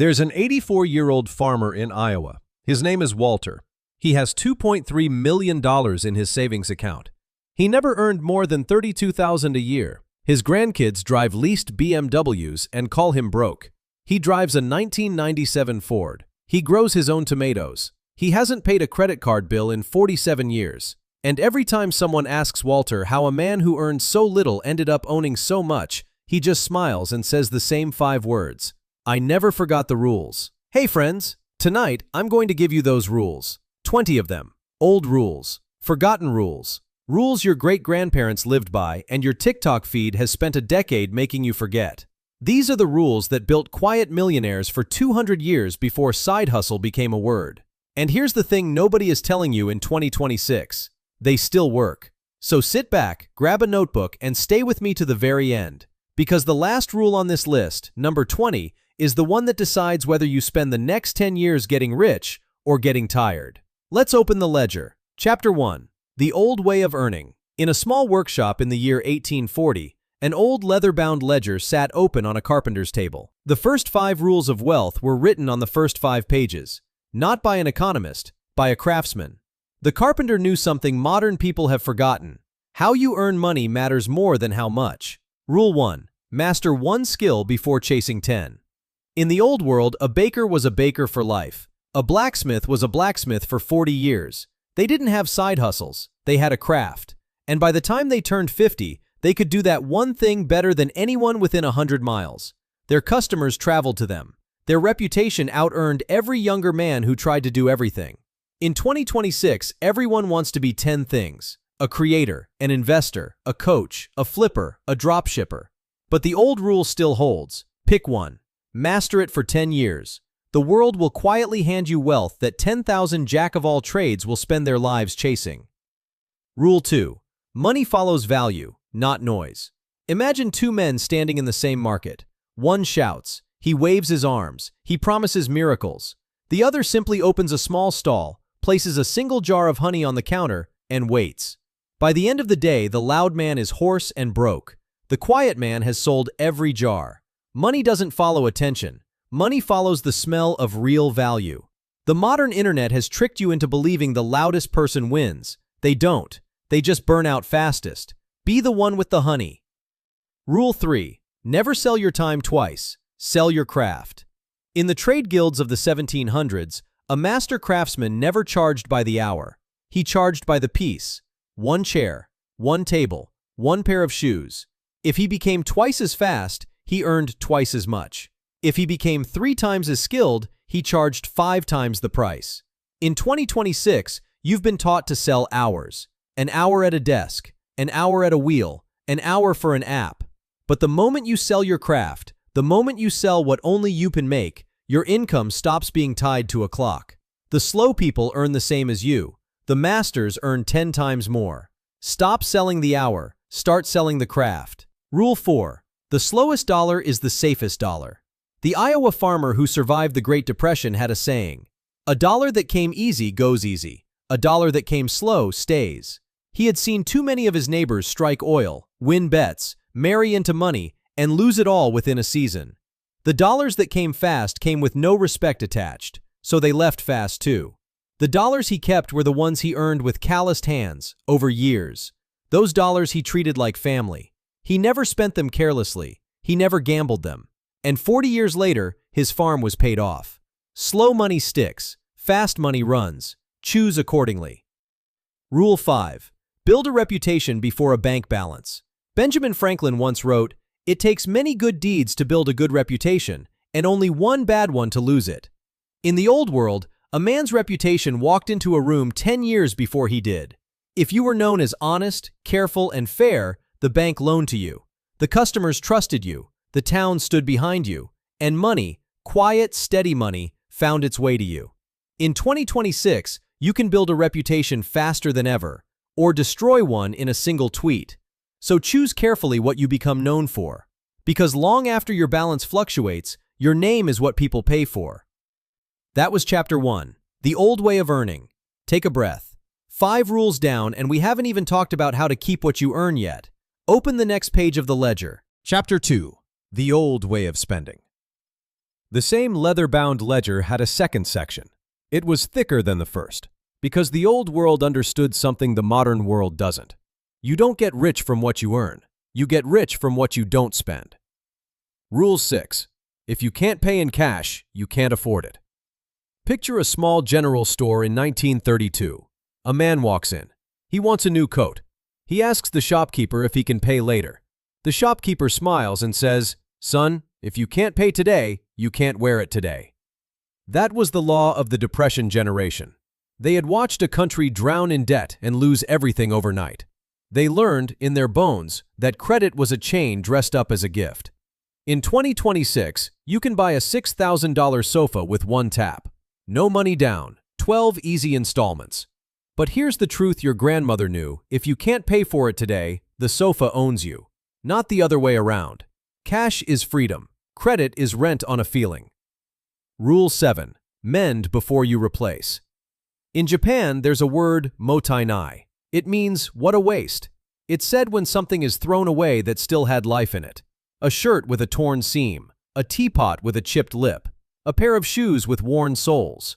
There's an 84-year-old farmer in Iowa. His name is Walter. He has $2.3 million in his savings account. He never earned more than $32,000 a year. His grandkids drive leased BMWs and call him broke. He drives a 1997 Ford. He grows his own tomatoes. He hasn't paid a credit card bill in 47 years. And every time someone asks Walter how a man who earned so little ended up owning so much, he just smiles and says the same 5 words. I never forgot the rules. Hey friends, tonight I'm going to give you those rules. 20 of them. Old rules. Forgotten rules. Rules your great-grandparents lived by and your TikTok feed has spent a decade making you forget. These are the rules that built quiet millionaires for 200 years before side hustle became a word. And here's the thing nobody is telling you in 2026. They still work. So sit back, grab a notebook, and stay with me to the very end. Because the last rule on this list, number 20, is the one that decides whether you spend the next 10 years getting rich or getting tired. Let's open the ledger. Chapter 1. The Old Way of Earning. In a small workshop in the year 1840, an old leather-bound ledger sat open on a carpenter's table. The first 5 rules of wealth were written on the first 5 pages, not by an economist, by a craftsman. The carpenter knew something modern people have forgotten. How you earn money matters more than how much. Rule 1. Master 1 skill before chasing 10. In the old world, a baker was a baker for life. A blacksmith was a blacksmith for 40 years. They didn't have side hustles. They had a craft. And by the time they turned 50, they could do that one thing better than anyone within 100 miles. Their customers traveled to them. Their reputation out-earned every younger man who tried to do everything. In 2026, everyone wants to be 10 things. A creator, an investor, a coach, a flipper, a dropshipper. But the old rule still holds. Pick one. Master it for 10 years. The world will quietly hand you wealth that 10,000 jack-of-all-trades will spend their lives chasing. Rule 2. Money follows value, not noise. Imagine 2 men standing in the same market. One shouts. He waves his arms. He promises miracles. The other simply opens a small stall, places a single jar of honey on the counter, and waits. By the end of the day, the loud man is hoarse and broke. The quiet man has sold every jar. Money doesn't follow attention. Money follows the smell of real value. The modern internet has tricked you into believing the loudest person wins. They don't. They just burn out fastest. Be the one with the honey. Rule 3. Never sell your time twice. Sell your craft. In the trade guilds of the 1700s, a master craftsman never charged by the hour. He charged by the piece. 1 chair, 1 table, 1 pair of shoes. If he became twice as fast, he earned twice as much. If he became 3 times as skilled, he charged 5 times the price. In 2026, you've been taught to sell hours. An hour at a desk, an hour at a wheel, an hour for an app. But the moment you sell your craft, the moment you sell what only you can make, your income stops being tied to a clock. The slow people earn the same as you. The masters earn 10 times more. Stop selling the hour. Start selling the craft. Rule 4. The slowest dollar is the safest dollar. The Iowa farmer who survived the Great Depression had a saying, "A dollar that came easy goes easy. A dollar that came slow stays." He had seen too many of his neighbors strike oil, win bets, marry into money, and lose it all within a season. The dollars that came fast came with no respect attached, so they left fast too. The dollars he kept were the ones he earned with calloused hands, over years. Those dollars he treated like family. He never spent them carelessly. He never gambled them. And 40 years later, his farm was paid off. Slow money sticks. Fast money runs. Choose accordingly. Rule 5. Build a reputation before a bank balance. Benjamin Franklin once wrote, "It takes many good deeds to build a good reputation, and only one bad one to lose it." In the old world, a man's reputation walked into a room 10 years before he did. If you were known as honest, careful, and fair, the bank loaned to you. The customers trusted you. The town stood behind you. And money, quiet, steady money, found its way to you. In 2026, you can build a reputation faster than ever, or destroy one in a single tweet. So choose carefully what you become known for. Because long after your balance fluctuates, your name is what people pay for. That was Chapter 1, The Old Way of Earning. Take a breath. 5 rules down, and we haven't even talked about how to keep what you earn yet. Open the next page of the ledger. Chapter 2, The Old Way of Spending. The same leather-bound ledger had a second section. It was thicker than the first, because the old world understood something the modern world doesn't. You don't get rich from what you earn. You get rich from what you don't spend. Rule 6. If you can't pay in cash, you can't afford it. Picture a small general store in 1932. A man walks in. He wants a new coat. He asks the shopkeeper if he can pay later. The shopkeeper smiles and says, "Son, if you can't pay today, you can't wear it today." That was the law of the Depression generation. They had watched a country drown in debt and lose everything overnight. They learned, in their bones, that credit was a chain dressed up as a gift. In 2026, you can buy a $6,000 sofa with one tap. No money down, 12 easy installments. But here's the truth your grandmother knew: if you can't pay for it today, the sofa owns you. Not the other way around. Cash is freedom. Credit is rent on a feeling. Rule 7. Mend before you replace. In Japan, there's a word, mottainai. It means, what a waste. It's said when something is thrown away that still had life in it. A shirt with a torn seam, a teapot with a chipped lip, a pair of shoes with worn soles.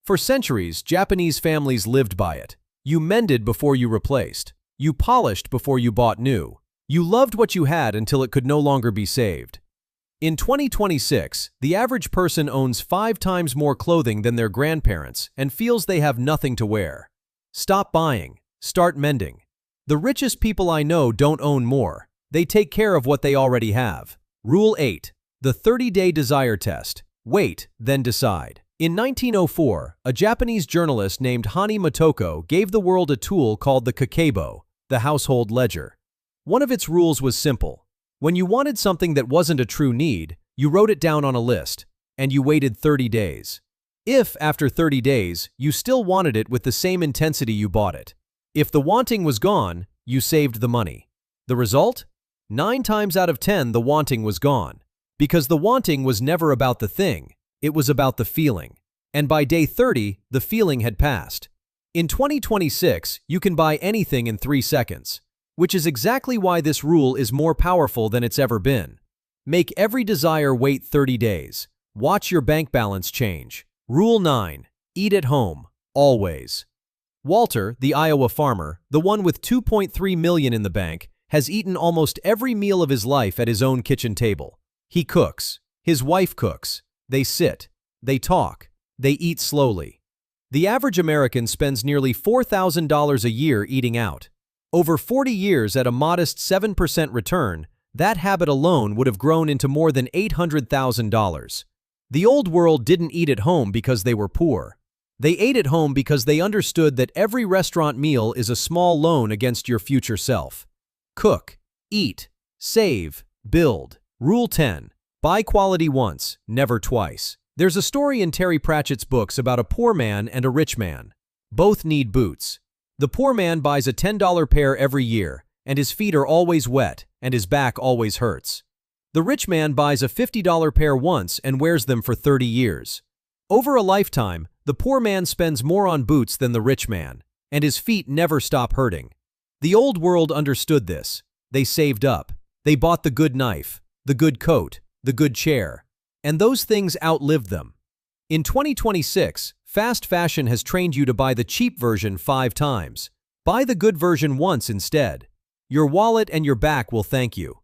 For centuries, Japanese families lived by it. You mended before you replaced. You polished before you bought new. You loved what you had until it could no longer be saved. In 2026, the average person owns 5 times more clothing than their grandparents and feels they have nothing to wear. Stop buying. Start mending. The richest people I know don't own more. They take care of what they already have. Rule 8. The 30-day desire test. Wait, then decide. In 1904, a Japanese journalist named Hani Motoko gave the world a tool called the Kakeibo, the household ledger. One of its rules was simple. When you wanted something that wasn't a true need, you wrote it down on a list, and you waited 30 days. If, after 30 days, you still wanted it with the same intensity you bought it. If the wanting was gone, you saved the money. The result? 9 times out of 10, the wanting was gone. Because the wanting was never about the thing, it was about the feeling. And by day 30, the feeling had passed. In 2026, you can buy anything in 3 seconds. Which is exactly why this rule is more powerful than it's ever been. Make every desire wait 30 days. Watch your bank balance change. Rule 9. Eat at home. Always. Walter, the Iowa farmer, the one with $2.3 million in the bank, has eaten almost every meal of his life at his own kitchen table. He cooks. His wife cooks. They sit. They talk. They eat slowly. The average American spends nearly $4,000 a year eating out. Over 40 years at a modest 7% return, that habit alone would have grown into more than $800,000. The old world didn't eat at home because they were poor. They ate at home because they understood that every restaurant meal is a small loan against your future self. Cook, eat, save, build. Rule 10. Buy quality once, never twice. There's a story in Terry Pratchett's books about a poor man and a rich man. Both need boots. The poor man buys a $10 pair every year, and his feet are always wet, and his back always hurts. The rich man buys a $50 pair once and wears them for 30 years. Over a lifetime, the poor man spends more on boots than the rich man, and his feet never stop hurting. The old world understood this. They saved up. They bought the good knife, the good coat, the good chair, and those things outlived them. In 2026, fast fashion has trained you to buy the cheap version 5 times. Buy the good version once instead. Your wallet and your back will thank you.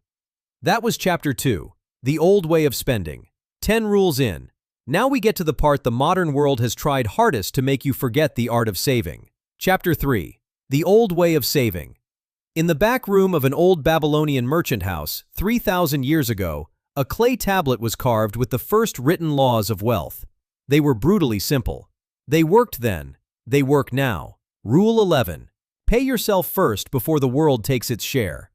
That was Chapter 2, The Old Way of Spending. 10 rules in. Now we get to the part the modern world has tried hardest to make you forget the art of saving. Chapter 3, The Old Way of Saving. In the back room of an old Babylonian merchant house, 3,000 years ago, a clay tablet was carved with the first written laws of wealth. They were brutally simple. They worked then. They work now. Rule 11. Pay yourself first before the world takes its share.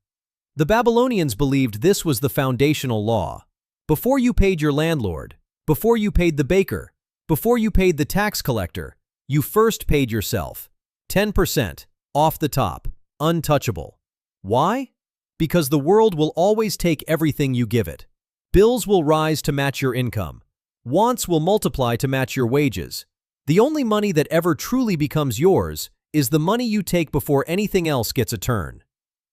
The Babylonians believed this was the foundational law. Before you paid your landlord, before you paid the baker, before you paid the tax collector, you first paid yourself. 10%, off the top, untouchable. Why? Because the world will always take everything you give it. Bills will rise to match your income. Wants will multiply to match your wages. The only money that ever truly becomes yours is the money you take before anything else gets a turn.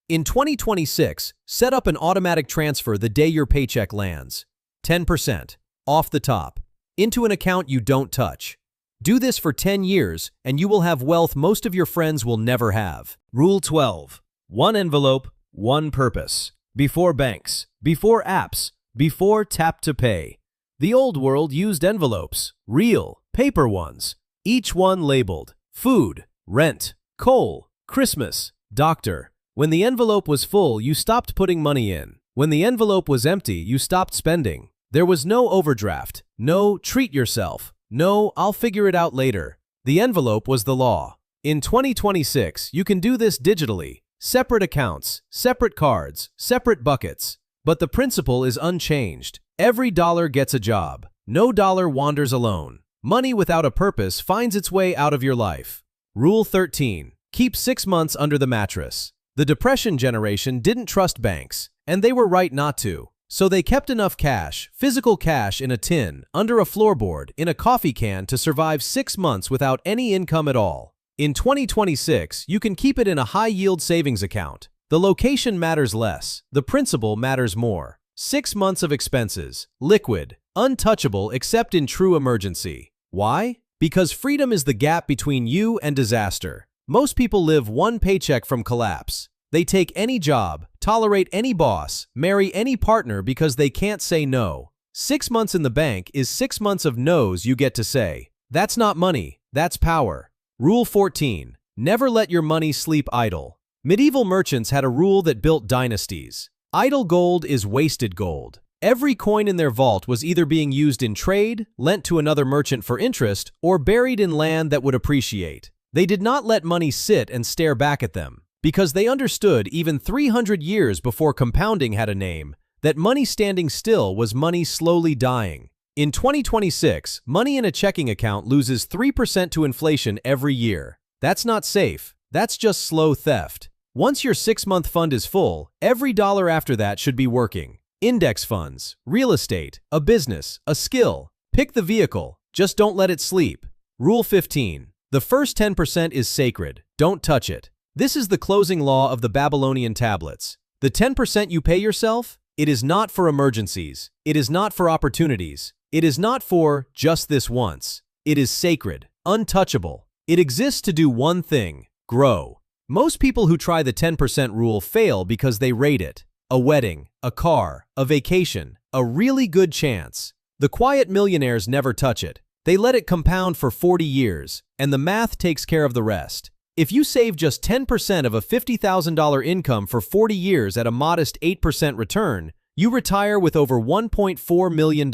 In 2026, set up an automatic transfer the day your paycheck lands. 10%. Off the top. Into an account you don't touch. Do this for 10 years, and you will have wealth most of your friends will never have. Rule 12. One envelope, one purpose. Before banks, before apps, before tap to pay. The old world used envelopes, real, paper ones, each one labeled food, rent, coal, Christmas, doctor. When the envelope was full, you stopped putting money in. When the envelope was empty, you stopped spending. There was no overdraft, no treat yourself, no I'll figure it out later. The envelope was the law. In 2026, you can do this digitally. Separate accounts, separate cards, separate buckets. But the principle is unchanged. Every dollar gets a job. No dollar wanders alone. Money without a purpose finds its way out of your life. Rule 13. Keep 6 months under the mattress. The Depression generation didn't trust banks, and they were right not to. So they kept enough cash, physical cash in a tin, under a floorboard, in a coffee can to survive 6 months without any income at all. In 2026, you can keep it in a high-yield savings account. The location matters less. The principle matters more. 6 months of expenses, liquid, untouchable except in true emergency. Why? Because freedom is the gap between you and disaster. Most people live one paycheck from collapse. They take any job, tolerate any boss, marry any partner because they can't say no. 6 months in the bank is 6 months of no's you get to say. That's not money, that's power. Rule 14. Never let your money sleep idle. Medieval merchants had a rule that built dynasties. Idle gold is wasted gold. Every coin in their vault was either being used in trade, lent to another merchant for interest, or buried in land that would appreciate. They did not let money sit and stare back at them, because they understood even 300 years before compounding had a name, that money standing still was money slowly dying. In 2026, money in a checking account loses 3% to inflation every year. That's not safe. That's just slow theft. Once your 6-month fund is full, every dollar after that should be working. Index funds, real estate, a business, a skill. Pick the vehicle. Just don't let it sleep. Rule 15. The first 10% is sacred. Don't touch it. This is the closing law of the Babylonian tablets. The 10% you pay yourself, it is not for emergencies. It is not for opportunities. It is not for just this once. It is sacred, untouchable. It exists to do one thing: grow. Most people who try the 10% rule fail because they rate it. A wedding, a car, a vacation, a really good chance. The quiet millionaires never touch it. They let it compound for 40 years, and the math takes care of the rest. If you save just 10% of a $50,000 income for 40 years at a modest 8% return, you retire with over $1.4 million.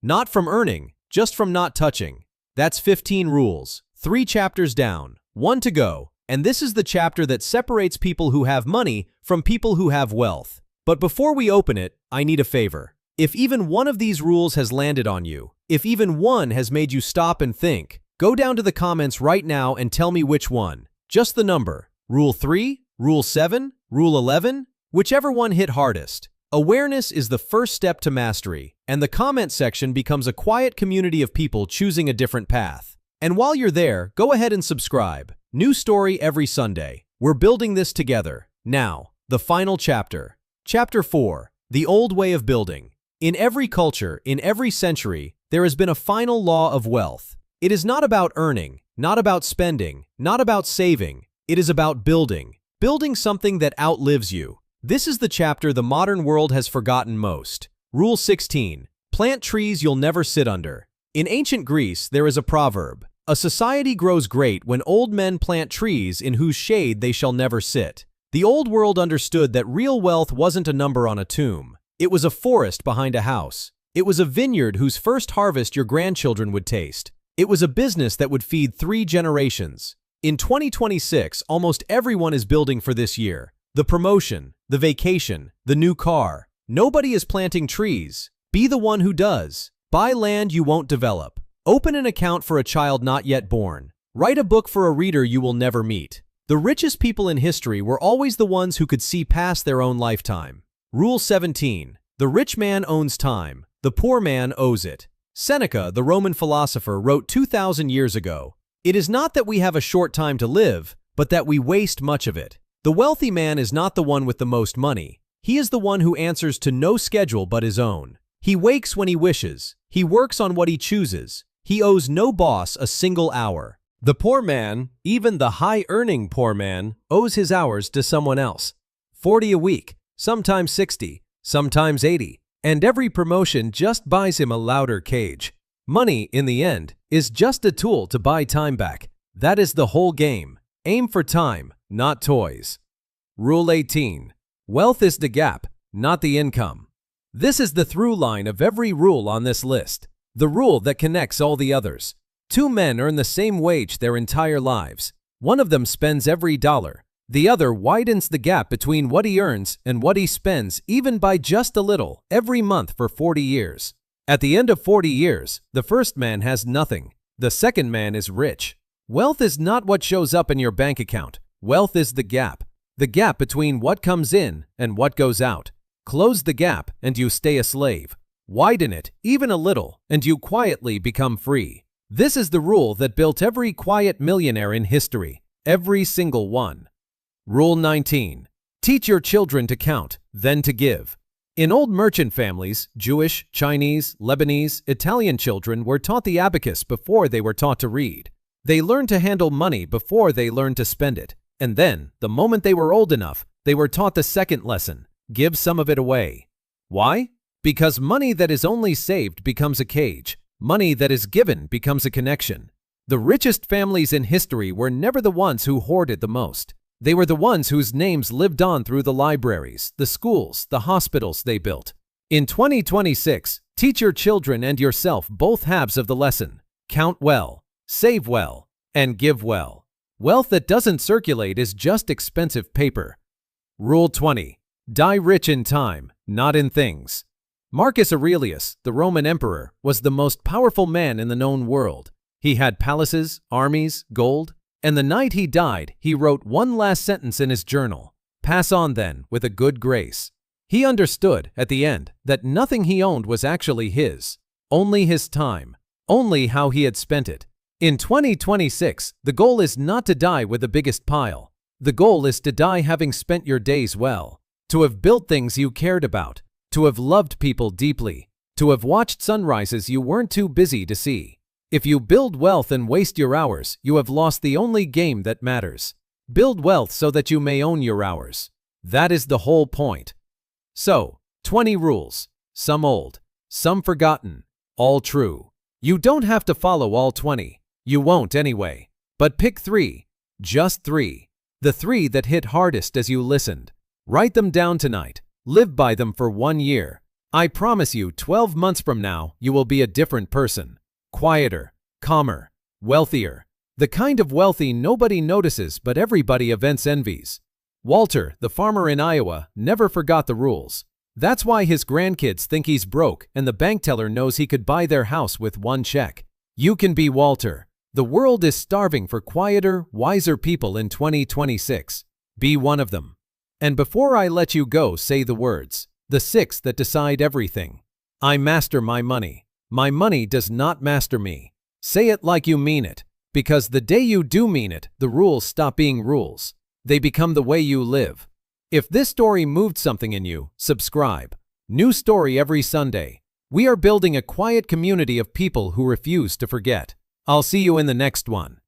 Not from earning, just from not touching. That's 15 rules, 3 chapters down, 1 to go, and this is the chapter that separates people who have money from people who have wealth. But before we open it, I need a favor. If even one of these rules has landed on you, if even one has made you stop and think, go down to the comments right now and tell me which one. Just the number. Rule 3, Rule 7, Rule 11, whichever one hit hardest. Awareness is the first step to mastery, and the comment section becomes a quiet community of people choosing a different path. And while you're there, go ahead and subscribe. New story every Sunday. We're building this together. Now, the final chapter. Chapter 4. The old way of building. In every culture, in every century, there has been a final law of wealth. It is not about earning, not about spending, not about saving. It is about building. Building something that outlives you. This is the chapter the modern world has forgotten most. Rule 16. Plant trees you'll never sit under. In ancient Greece, there is a proverb. A society grows great when old men plant trees in whose shade they shall never sit. The old world understood that real wealth wasn't a number on a tomb. It was a forest behind a house. It was a vineyard whose first harvest your grandchildren would taste. It was a business that would feed 3 generations. In 2026, almost everyone is building for this year. The promotion, the vacation, the new car. Nobody is planting trees. Be the one who does. Buy land you won't develop. Open an account for a child not yet born. Write a book for a reader you will never meet. The richest people in history were always the ones who could see past their own lifetime. Rule 17. The rich man owns time. The poor man owes it. Seneca, the Roman philosopher, wrote 2,000 years ago, "It is not that we have a short time to live, but that we waste much of it." The wealthy man is not the one with the most money. He is the one who answers to no schedule but his own. He wakes when he wishes. He works on what he chooses. He owes no boss a single hour. The poor man, even the high-earning poor man, owes his hours to someone else. 40 a week, sometimes 60, sometimes 80, and every promotion just buys him a louder cage. Money, in the end, is just a tool to buy time back. That is the whole game. Aim for time, not toys. Rule 18. Wealth is the gap, not the income. This is the through line of every rule on this list, the rule that connects all the others. Two men earn the same wage their entire lives. One of them spends every dollar. The other widens the gap between what he earns and what he spends, even by just a little, every month for 40 years. At the end of 40 years, the first man has nothing. The second man is rich. Wealth is not what shows up in your bank account. Wealth is the gap between what comes in and what goes out. Close the gap and you stay a slave. Widen it, even a little, and you quietly become free. This is the rule that built every quiet millionaire in history, every single one. Rule 19. Teach your children to count, then to give. In old merchant families, Jewish, Chinese, Lebanese, Italian children were taught the abacus before they were taught to read. They learned to handle money before they learned to spend it. And then, the moment they were old enough, they were taught the second lesson: give some of it away. Why? Because money that is only saved becomes a cage. Money that is given becomes a connection. The richest families in history were never the ones who hoarded the most. They were the ones whose names lived on through the libraries, the schools, the hospitals they built. In 2026, teach your children and yourself both halves of the lesson. Count well, save well, and give well. Wealth that doesn't circulate is just expensive paper. Rule 20. Die rich in time, not in things. Marcus Aurelius, the Roman emperor, was the most powerful man in the known world. He had palaces, armies, gold, and the night he died, he wrote one last sentence in his journal: "Pass on then, with a good grace." He understood, at the end, that nothing he owned was actually his, only his time, only how he had spent it. In 2026, the goal is not to die with the biggest pile. The goal is to die having spent your days well, to have built things you cared about, to have loved people deeply, to have watched sunrises you weren't too busy to see. If you build wealth and waste your hours, you have lost the only game that matters. Build wealth so that you may own your hours. That is the whole point. So, 20 rules, some old, some forgotten, all true. You don't have to follow all 20. You won't anyway. But pick 3, just 3. The 3 that hit hardest as you listened. Write them down tonight. Live by them for 1 year. I promise you, 12 months from now, you will be a different person. Quieter, calmer, wealthier. The kind of wealthy nobody notices but everybody events envies. Walter, the farmer in Iowa, never forgot the rules. That's why his grandkids think he's broke and the bank teller knows he could buy their house with 1 check. You can be Walter. The world is starving for quieter, wiser people in 2026. Be one of them. And before I let you go, say the words, the 6 that decide everything. I master my money. My money does not master me. Say it like you mean it, because the day you do mean it, the rules stop being rules. They become the way you live. If this story moved something in you, subscribe. New story every Sunday. We are building a quiet community of people who refuse to forget. I'll see you in the next one.